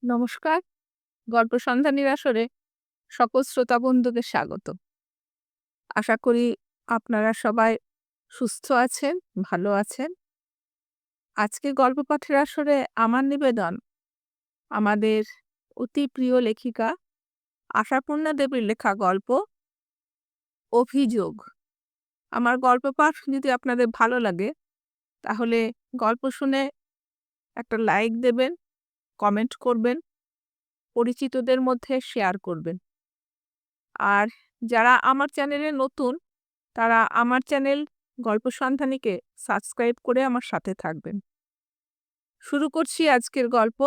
নমস্কার। গল্প সন্ধানীর আসরে সকল শ্রোতা বন্ধুকে স্বাগত। আশা করি আপনারা সবাই সুস্থ আছেন, ভালো আছেন। আজকে গল্প পাঠের আসরে আমার নিবেদন আমাদের অতি প্রিয় লেখিকা আশাপূর্ণা দেবীর লেখা গল্প 'অভিযোগ'। আমার গল্প পাঠ যদি আপনাদের ভালো লাগে তাহলে গল্প শুনে একটা লাইক দেবেন, কমেন্ট করবেন, পরিচিতদের মধ্যে শেয়ার করবেন। আর যারা আমার চ্যানেলে নতুন তারা আমার চ্যানেল গল্প সন্ধানীকে সাবস্ক্রাইব করে আমার সাথে থাকবেন। শুরু করছি আজকের গল্প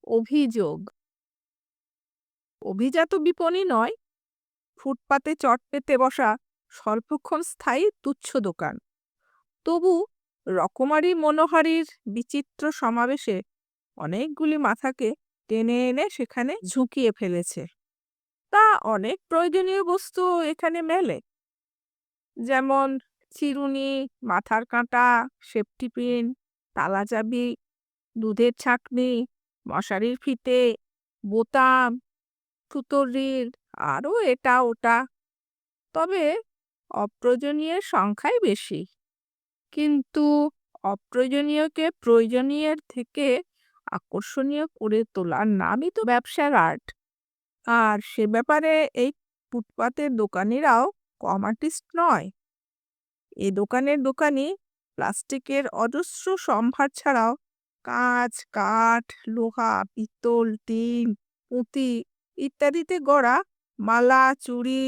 'অভিযোগ'। অভিজাত বিপণী নয়, ফুটপাতে চট পেতে বসা স্বল্পক্ষণ স্থায়ী তুচ্ছ দোকান। তবু রকমারি মনোহারীর বিচিত্র সমাবেশে অনেকগুলি মাথাকে টেনে এনে সেখানে ঝুঁকিয়ে ফেলেছে। তা অনেক প্রয়োজনীয় বস্তু এখানে মেলে, যেমন চিরুনি, মাথার কাঁটা, সেফটি পিন, তালা চাবি, দুধের ছাঁকনি, মশারির ফিতে, বোতাম, সুতোর রিল, আরও এটা ওটা। তবে অপ্রয়োজনীয়ের সংখ্যাই বেশি। কিন্তু অপ্রয়োজনীয়কে প্রয়োজনীয়ের থেকে আকর্ষণীয় করে তোলার নামই তো ব্যবসার আর্ট। আর সে ব্যাপারে এই ফুটপাতের দোকানিরাও কম আর্টিস্ট নয়। এ দোকানের দোকানি প্লাস্টিকের অজস্র সম্ভার ছাড়াও কাঁচ, কাঠ, লোহা, পিতল, টিন, পুঁতি ইত্যাদিতে গড়া মালা, চুড়ি,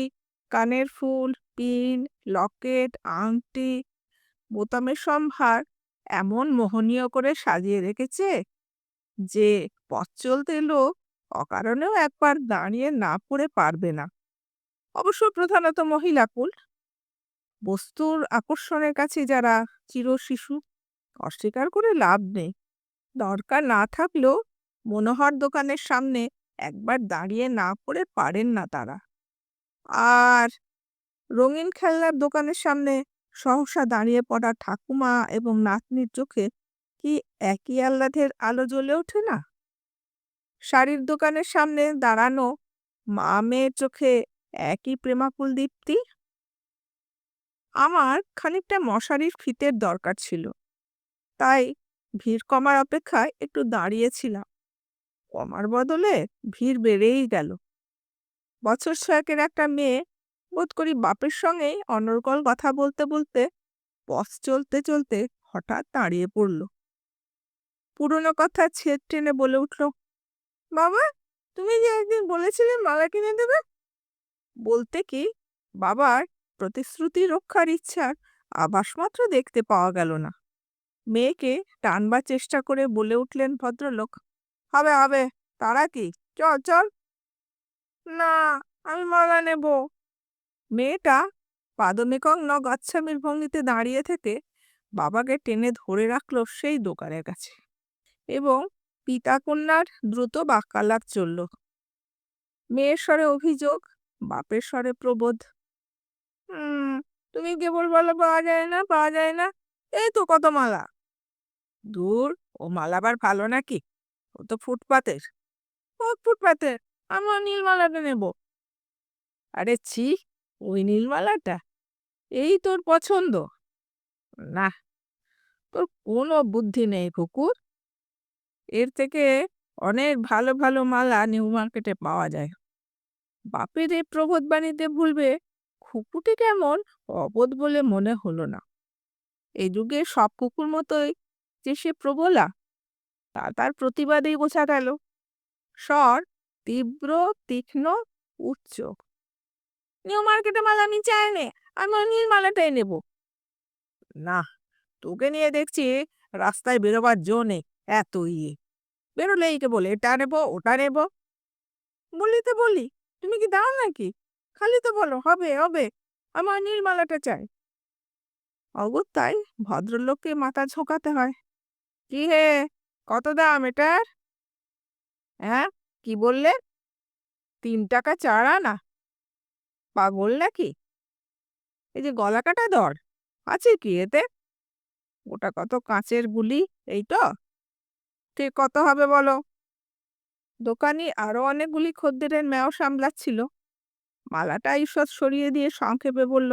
কানের ফুল, পিন, লকেট, আংটি, বোতামের সম্ভার এমন মোহনীয় করে সাজিয়ে রেখেছে যে পথ চলতে লোক অকারণেও একবার দাঁড়িয়ে না পড়ে পারবে না। অবশ্য প্রধানত মহিলাকুল। বস্তুর আকর্ষণের কাছে যারা চিরশিশু, অস্বীকার করে লাভ নেই। দরকার না থাকলেও মনোহর দোকানের সামনে একবার দাঁড়িয়ে না পড়ে পারেন না তারা। আর রঙিন খেলনার দোকানের সামনে সহসা দাঁড়িয়ে পড়া ঠাকুমা এবং নাতনির চোখে কি একই আহ্লাদের আলো জ্বলে ওঠে না? শাড়ির দোকানের সামনে দাঁড়ানো মা মেয়ের চোখে একই প্রেমাকুল দীপ্তি। আমার খানিকটা মশারির ফিতের দরকার ছিল, তাই ভিড় কমার অপেক্ষায় একটু দাঁড়িয়েছিলাম। কমার বদলে ভিড় বেড়েই গেল। বছর ছয়েকের একটা মেয়ে, বোধ করি বাপের সঙ্গেই অনর্গল কথা বলতে বলতে পথ চলতে চলতে হঠাৎ দাঁড়িয়ে পড়ল। পুরনো কথা ছেদ টেনে বলে উঠল, বাবা, তুমি যে একদিন বলেছিলে মালা কিনে দেবে। বলতে কি বাবার প্রতিশ্রুতি রক্ষার ইচ্ছার আভাস মাত্র দেখতে পাওয়া গেল না। মেয়েকে টানবার চেষ্টা করে বলে উঠলেন ভদ্রলোক, হবে হবে, তারা কি, চল চল। না, আমি মালা নেব। মেয়েটা পাদমেকং ন গচ্ছামির ভঙ্গিতে দাঁড়িয়ে থেকে বাবাকে টেনে ধরে রাখলো সেই দোকানের কাছে এবং পিতা কন্যার দ্রুত বাক্যালাপ চলল। মেয়ের স্বরে অভিযোগ, বাপের স্বরে প্রবোধ। হুম, তুমি কেবল বলো পাওয়া যায় না, পাওয়া যায় না, এই তো কত মালা। দূর, ও মালা আবার ভালো নাকি? ও তো ফুটপাতের। ও ফুটপাতের, আমার নীলমালাটা নেব। আরে ছি, ওই নীলমালাটা? এই তোর পছন্দ? না, তোর কোনো বুদ্ধি নেই কুকুর। এর থেকে অনেক ভালো ভালো মালা নিউ মার্কেটে পাওয়া যায়। বাপের এই প্রবোধ বাণীতে ভুলবে খুকুটি কেমন অবোধ বলে মনে হলো না। এই যুগে সব কুকুর মতোই যে সে প্রবলা তা তার প্রতিবাদেই বোঝা গেল। স্বর তীব্র, তীক্ষ্ণ, উচ্চ। নিউ মার্কেটে মালা আমি চাই নে, আমি ওই নীল মালাটাই নেব। না, তোকে নিয়ে দেখছি রাস্তায় বেরোবার জো নেই। এত ইয়ে, বেরোলেই কেবল এটা নেব ওটা নেব। বলি তো বলি, তুমি কি দাও নাকি? খালি তো বলো হবে হবে, আমার নীলমালাটা চাই। অগত্যাই ভদ্রলোককে মাথা ঝোঁকাতে হয়। কি হে, কত দাম এটার? হ্যাঁ, কি বললে? 3 টাকা 4 আনা? পাগল নাকি? এই যে গলা কাটা দর আছে কি এতে? ওটা কত কাঁচের গুলি, এই তো। ঠিক কত হবে বলো? দোকানি আরো অনেকগুলি খদ্দেরের মেও সামলাচ্ছিল। মালাটা ঈষৎ সরিয়ে দিয়ে সংক্ষেপে বলল,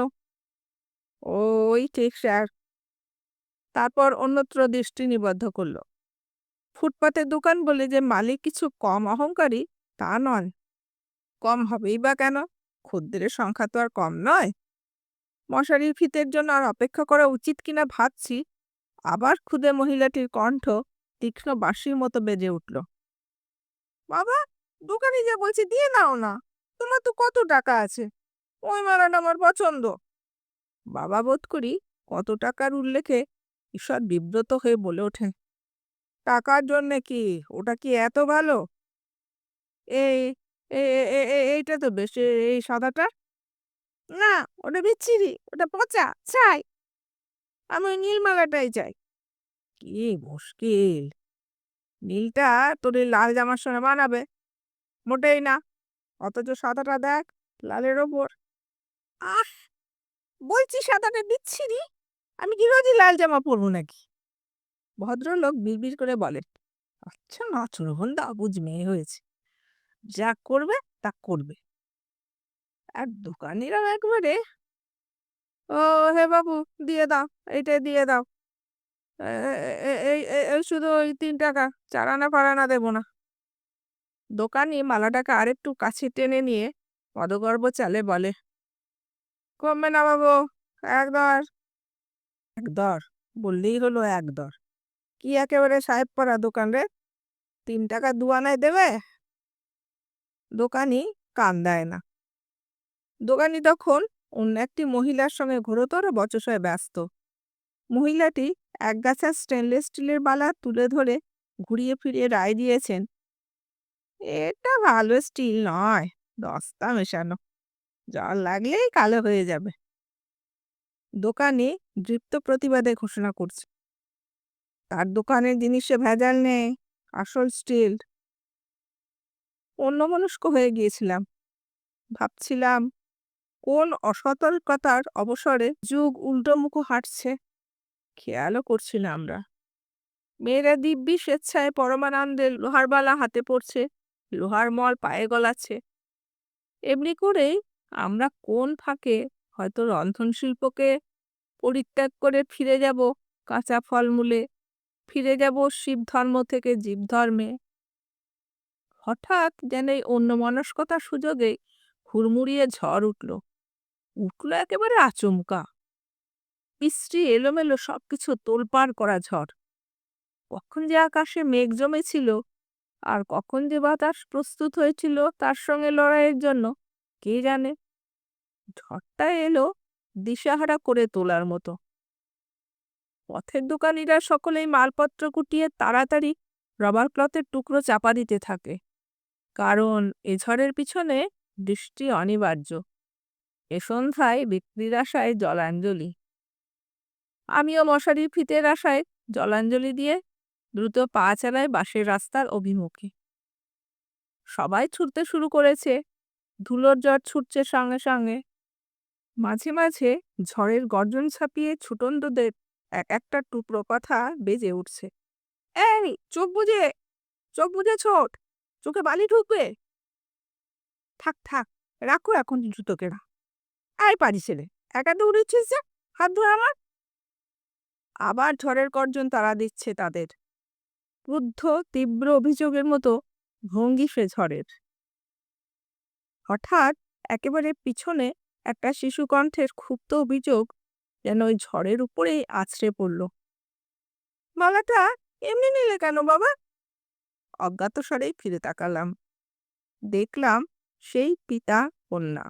ওই ঠিক স্যার। তারপর অন্যত্র দৃষ্টি নিবদ্ধ করল। ফুটপাতের দোকান বলে যে মালিক কিছু কম অহংকারী তা নয়। কম হবেই বা কেন? খদ্দেরের সংখ্যা তো আর কম নয়। মশারির ফিতের জন্য আর অপেক্ষা করা উচিত কিনা ভাবছি, আবার ক্ষুদে মহিলাটির কণ্ঠ তীক্ষ্ণ বাঁশির মতো বেজে উঠল। বাবা, দোকানি যা বলছে দিয়ে নাও না, তোমার তো কত টাকা আছে, ওই মালাটা আমার পছন্দ। বাবা বোধ করি কত টাকার উল্লেখে ঈষৎ বিব্রত হয়ে বলে ওঠেন, টাকার জন্যে কি? ওটা কি এত ভালো? এই এইটা তো বেশ, এই সাদাটা না, ওটা বিচ্ছিরি, ওটা পচা চাই। আমি ওই নীল মালাটাই চাই। কি মুশকিল! নীলটা তোর এই লাল জামার সঙ্গে মানাবে মোটেই না, অথচ সাদাটা দেখ লালের ওপর। আহ, বলছি সাদাটা বিচ্ছিরি, আমি কি রোজই লাল জামা পরবো নাকি? ভদ্রলোক বিড়বিড় করে বলেন, আচ্ছা নাচুরহন্দা অবুঝ মেয়ে হয়েছে, যা করবে তা করবে। আর দোকানিরাও একবারে, ও হে বাবু, দিয়ে দাও, এইটাই দিয়ে দাও। এই শুধু ওই 3 টাকা, 4 আনা 5 আনা দেবো না। দোকানি মালাটাকে আরেকটু কাছে টেনে নিয়ে পদগর্ব চালে বলে, কমবে না বাবু, 1 দর। 1 দর বললেই হলো, 1 দর? কি একেবারে সাহেব পরা দোকান রে, 3 টাকা 2 আনায় দেবে? দোকানি কান দেয় না। দোকানি তখন অন্য একটি মহিলার সঙ্গে ঘোরতর বচসায় ব্যস্ত। মহিলাটি একগাছা স্টেনলেস স্টিলের বালা তুলে ধরে ঘুরিয়ে ফিরিয়ে রায় দিয়েছেন, এটা ভালো স্টিল নয়, দস্তা মেশানো, জল লাগলেই কালো হয়ে যাবে। দোকানি দৃপ্ত প্রতিবাদে ঘোষণা করছে, তার দোকানের জিনিসে ভেজাল নেই, আসল স্টিল। অন্যমনস্ক হয়ে গিয়েছিলাম। ভাবছিলাম কোন অসতর্কতার অবসরে যুগ উল্টোমুখো হাঁটছে, খেয়ালও করছি না আমরা। মেয়েরা দিব্যি স্বেচ্ছায় পরমানন্দে লোহার বালা হাতে পড়ছে, লোহার মল পায়ে গলাচ্ছে। এমনি করেই আমরা কোন ফাঁকে হয়তো রন্ধনশিল্পকে পরিত্যাগ করে ফিরে যাব কাঁচা ফলমূলে, ফিরে যাব শিব ধর্ম থেকে জীব ধর্মে। হঠাৎ যেন এই অন্যমনস্কতার সুযোগে হুড়মুড়িয়ে ঝড় উঠল। উঠল একেবারে আচমকা, বিশ্রী এলোমেলো সবকিছু তোলপাড় করা ঝড়। কখন যে আকাশে মেঘ জমেছিল, আর কখন যে বাতাস প্রস্তুত হয়েছিল তার সঙ্গে লড়াইয়ের জন্য, কে জানে। ঝড়টা এলো দিশাহারা করে তোলার মতো। পথের দোকানিরা সকলেই মালপত্র কুটিয়ে তাড়াতাড়ি রবার ক্লথের টুকরো চাপা দিতে থাকে, কারণ এ ঝড়ের পিছনে বৃষ্টি অনিবার্য। এ সন্ধ্যায় বিক্রির আশায় জলাঞ্জলি। আমিও মশারির ফিতের আশায় জলাঞ্জলি দিয়ে দ্রুত পা চালায় বাসের রাস্তার অভিমুখে। সবাই ছুটতে শুরু করেছে, ধুলোর ঝড় ছুটছে সঙ্গে সঙ্গে। মাঝে মাঝে ঝড়ের গর্জন ছাপিয়ে ছুটন্তদের এক একটা টুকরো কথা বেজে উঠছে, এই চোখ বুজে ছোট, চোখে বালি ঢুকবে। থাক থাক, রাখো এখন জুতোকেরা। আয় পারি ছেলে, একা দৌড়েছিস যে, হাত ধরে আমার। আবার ঝড়ের গর্জন তাড়া দিচ্ছে তাদের, ক্রুদ্ধ তীব্র অভিযোগের মতো ভঙ্গি সে ঝড়ের। হঠাৎ একেবারে পিছনে একটা শিশু কণ্ঠের ক্ষুব্ধ অভিযোগ যেন ওই ঝড়ের উপরেই আছড়ে পড়ল, মালাটা এমনি নিলে কেন বাবা? অজ্ঞাত স্বরেই ফিরে তাকালাম। দেখলাম সেই পিতা কন্যা।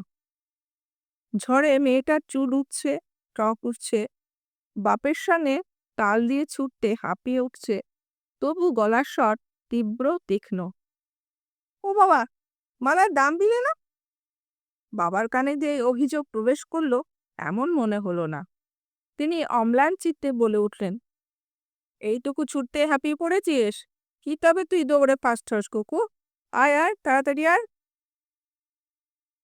ঝড়ে মেয়েটার চুল উঠছে, টক উঠছে, বাপের সামনে তাল দিয়ে ছুটতে হাঁপিয়ে উঠছে, তবু গলার স্বর তীব্র তীক্ষ্ণ। ও বাবা, মালার দাম দিলে না? বাবার কানে যে এই অভিযোগ প্রবেশ করলো এমন মনে হলো না। তিনি অম্লান চিত্তে বলে উঠলেন, এইটুকু ছুটতে হাঁপিয়ে পড়েছিস? কি তবে তুই দৌড়ে ফার্স্ট হস কুকু, আয় আয় তাড়াতাড়ি আয়।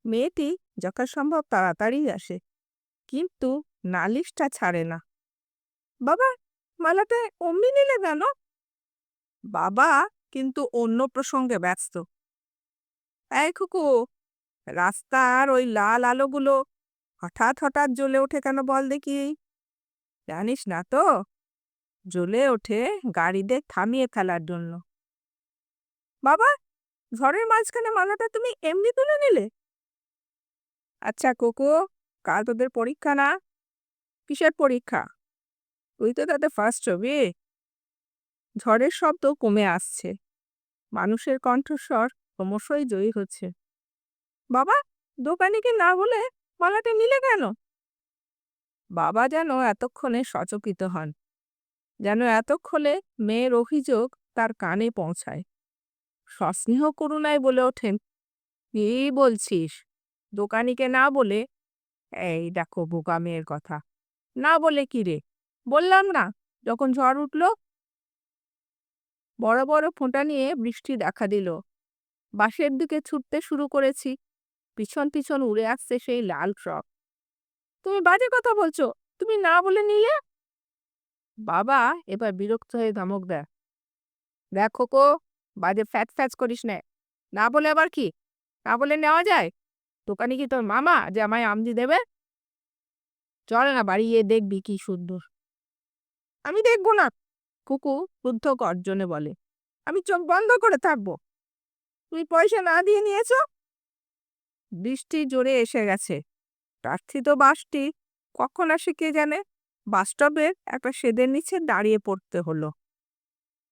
মেয়েটি যথাসম্ভব তাড়াতাড়ি আসে, কিন্তু নালিশটা ছাড়ে না। বাবা, মালাটা অমনি নিলে কেন? বাবা কিন্তু অন্য প্রসঙ্গে ব্যস্ত। এই খুকু, রাস্তার ওই লাল আলোগুলো হঠাৎ হঠাৎ জ্বলে ওঠে কেন বল দেখি? জানিস না তো? জ্বলে ওঠে গাড়িদের থামিয়ে ফেলার জন্য। বাবা, ঝড়ের মাঝখানে মালাটা তুমি এমনি তুলে নিলে? আচ্ছা কুকু, কাল তোদের পরীক্ষা না? কিসের পরীক্ষা? তুই তো তাতে ফার্স্ট হবি। ঝড়ের শব্দ কমে আসছে, মানুষের কণ্ঠস্বর ক্রমশই জয়ী হচ্ছে। বাবা, দোকানিকে না বলে মালাটা নিলে কেন? বাবা যেন এতক্ষণে সচকিত হন, যেন এতক্ষণে মেয়ের অভিযোগ তার কানে পৌঁছায়। সস্নেহ করুণায় বলে ওঠেন, কি বলছিস? দোকানিকে না বলে? এই দেখো বোকা মেয়ের কথা, না বলে কি রে? বললাম না যখন ঝড় উঠল। বড় বড় ফোঁটা নিয়ে বৃষ্টি দেখা দিল। বাসের দিকে ছুটতে শুরু করেছি, পিছন পিছন উড়ে আসছে সেই লাল ট্রাক। তুমি বাজে কথা বলছো, তুমি না বলে নিলে। বাবা এবার বিরক্ত হয়ে ধমক দেয়, দেখো কো, বাজে ফ্যাচ ফ্যাচ করিস নে। না বলে আবার কি? না বলে নেওয়া যায়? দোকানি কি তোর মামা যে আমায় আমজি দেবে? চল না বাড়ি গিয়ে দেখবি কি সুন্দর। আমি দেখবো না, কুকু ক্রুদ্ধ গর্জনে বলে। আমি চোখ বন্ধ করে থাকবো? তুমি পয়সা না দিয়ে নিয়েছো? বৃষ্টি জোরে এসে গেছে। প্রার্থিত বাসটি কখন আসে কে জানে। বাসস্টপের একটা শেডের নিচে দাঁড়িয়ে পড়তে হলো।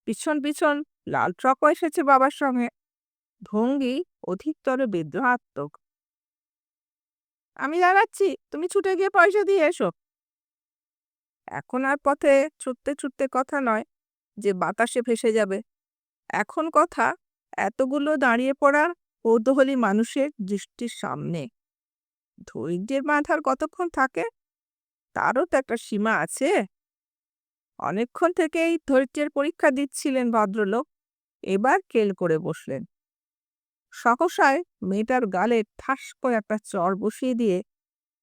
পিছন পিছন লাল ট্রাকও এসেছে বাবার সঙ্গে। ভঙ্গি অধিকতর বিদ্রোহাত্মক। আমি দাঁড়াচ্ছি, তুমি ছুটে গিয়ে পয়সা দিয়ে এসো। এখন আর পথে ছুটতে ছুটতে কথা নয় যে বাতাসে ভেসে যাবে। এখন কথা এতগুলো দাঁড়িয়ে পড়া কৌতূহলী মানুষের দৃষ্টির সামনে। ধৈর্যের বাঁধ আর কতক্ষণ থাকে? তারও তো একটা সীমা আছে। অনেকক্ষণ থেকেই ধৈর্যের পরীক্ষা দিচ্ছিলেন ভদ্রলোক, এবার কেল করে বসলেন। সহসায় মেয়েটার গালে ঠাস করে একটা চড় বসিয়ে দিয়ে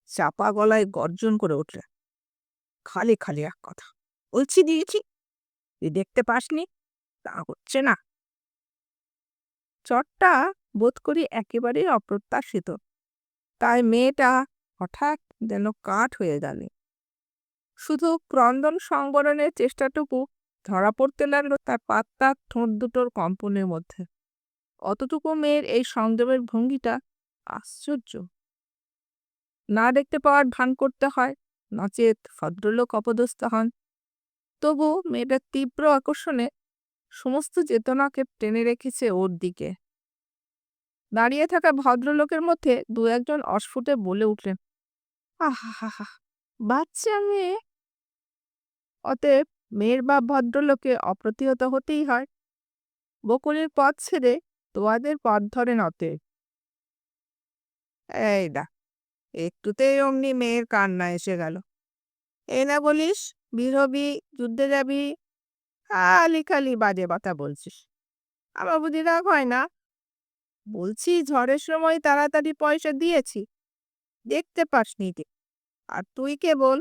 চাপা গলায় গর্জন করে উঠলেন, খালি খালি এক কথা বলছি দিয়েছি, তুই দেখতে পাসনি? তা হচ্ছে না। চটটা বোধ করি একেবারেই অপ্রত্যাশিত, তাই মেয়েটা হঠাৎ যেন কাঠ হয়ে গেল। শুধু ক্রন্দন সংবরণের চেষ্টাটুকু ধরা পড়তে লাগলো তার পাতলা ঠোঁট দুটোর কম্পনের মধ্যে। অতটুকু মেয়ের এই সংযমের ভঙ্গিটা আশ্চর্য। না দেখতে পাওয়ার ভান করতে হয়, নচেত ভদ্রলোক অপদস্থ হন। তবু মেয়েটার তীব্র আকর্ষণে সমস্ত চেতনাকে টেনে রেখেছে ওর দিকে। দাঁড়িয়ে থাকা ভদ্রলোকের মধ্যে দু একজন অস্ফুটে বলে উঠলেন, আহা হা হা, বাচ্চা মেয়ে। অতএব মেয়ের বাপ ভদ্রলোকে অপ্রতিহত হতেই হয়। বকুলের পথ ছেড়ে তোয়াদের পথ ধরেন অতএব। এই দা, একটুতেই অমনি মেয়ের কান্না এসে গেল। এই না বলিস বীর হবি, যুদ্ধে যাবি, খালি খালি বাজে কথা বলছিস। আমার বুঝি রাগ হয় না? বলছি ঝড়ের সময় তাড়াতাড়ি পয়সা দিয়েছি, দেখতে পাসনি যে। আর তুই কেবল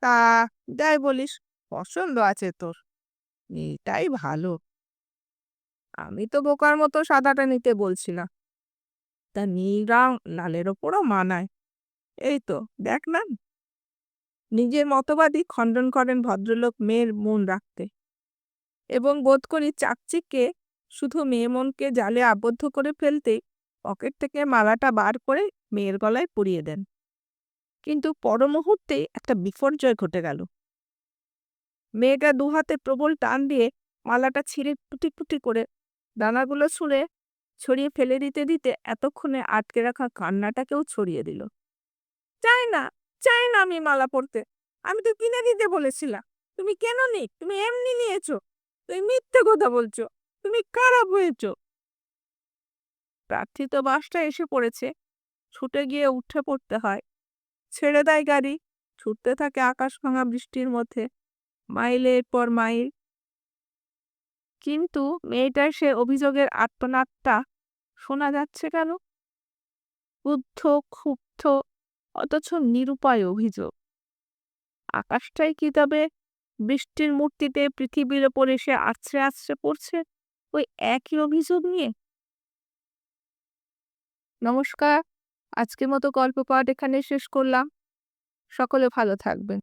তা যাই বলিস, পছন্দ আছে তোর, এটাই ভালো। আমি তো বোকার মতো সাদাটা নিতে বলছি না, তা নীল রং লালের ওপরও মানায়। এই তো দেখ না। নিজের মতবাদই খণ্ডন করেন ভদ্রলোক মেয়ের মন রাখতে, এবং বোধ করি চাকচিক্যে শুধু মেয়ে মনকে জালে আবদ্ধ করে ফেলতেই পকেট থেকে মালাটা বার করে মেয়ের গলায় পরিয়ে দেন। কিন্তু পর মুহূর্তেই একটা বিপর্যয় ঘটে গেল। মেয়েটা দুহাতে প্রবল টান দিয়ে মালাটা ছিঁড়ে টুটি টুটি করে দানাগুলো ছুঁড়ে ছড়িয়ে ফেলে দিতে দিতে এতক্ষণে আটকে রাখা কান্নাটাকেও ছড়িয়ে দিল। চাই না, চাই না আমি মালা পরতে। আমি তো কিনে দিতে বলেছিলাম। তুমি কেন নি? তুমি এমনি নিয়েছো। তুমি মিথ্যে কথা বলছো। তুমি খারাপ হয়েছো। প্রার্থিত বাসটা এসে পড়েছে, ছুটে গিয়ে উঠে পড়তে হয়। ছেড়ে দেয় গাড়ি, ছুটতে থাকে আকাশ ভাঙা বৃষ্টির মধ্যে, মাইলের পর মাইল। কিন্তু মেয়েটার সে অভিযোগের আর্তনাদটা শোনা যাচ্ছে কেন? ক্রুদ্ধ, ক্ষুব্ধ, অথচ নিরুপায় অভিযোগ। আকাশটাই কি তবে বৃষ্টির মূর্তিতে পৃথিবীর ওপর এসে আছড়ে আছড়ে পড়ছে ওই একই অভিযোগ নিয়ে। নমস্কার, আজকের মতো গল্প পাঠ এখানে শেষ করলাম। সকলে ভালো থাকবেন।